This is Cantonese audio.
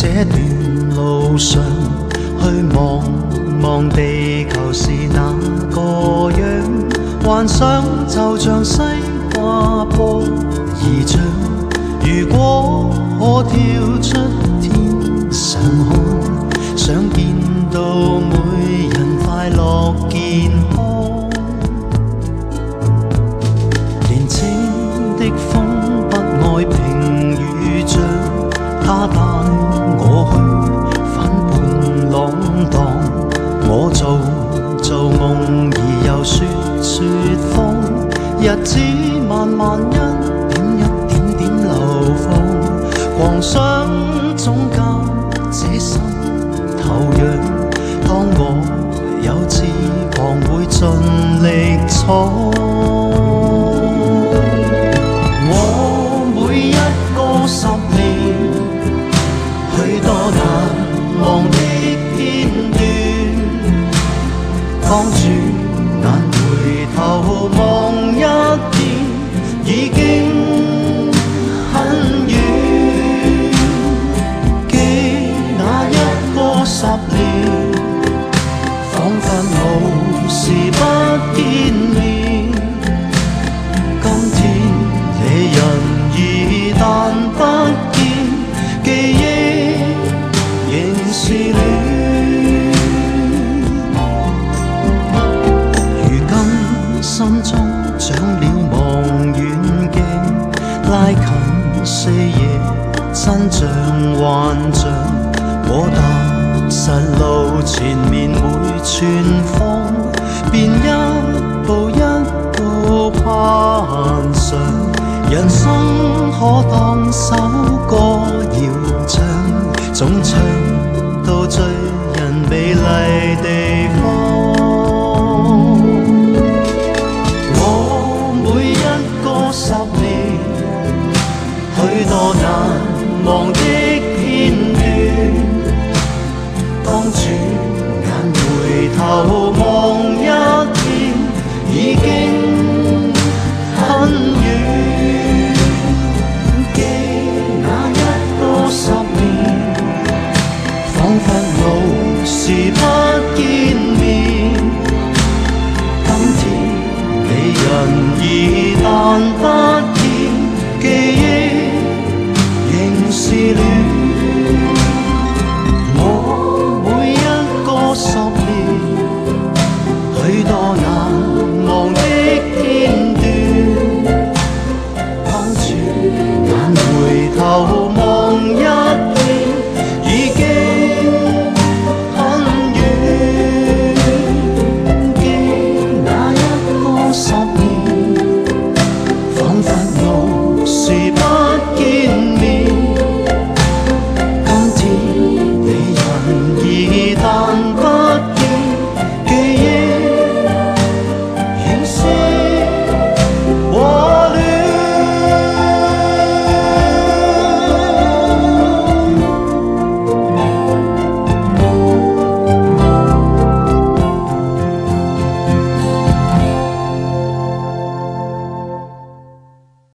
這段路上，去望望地球是那個樣，幻想就像西瓜坡兒長。如果可跳出天上看，想見到每人快樂健康。年青的風不愛平與漲，他帶我去反叛浪蕩，我做夢兒又說風，日子慢慢一點點流放，狂想總教這心頭癢，當我有翅膀會盡力闖。我每一個10年，許多難忘的片段，當轉眼回頭望一遍，已經很遠。記那一個10年，彷彿無時不見面。今天你人已但不見，記憶仍是戀。如今心中長了望遠鏡，拉近視野真像幻象。我踏實路前面會存放，便一步一步攀上。人生可當首歌謠唱，總唱到醉人美麗地方。我每一個10年，許多難忘的片段，當轉眼回頭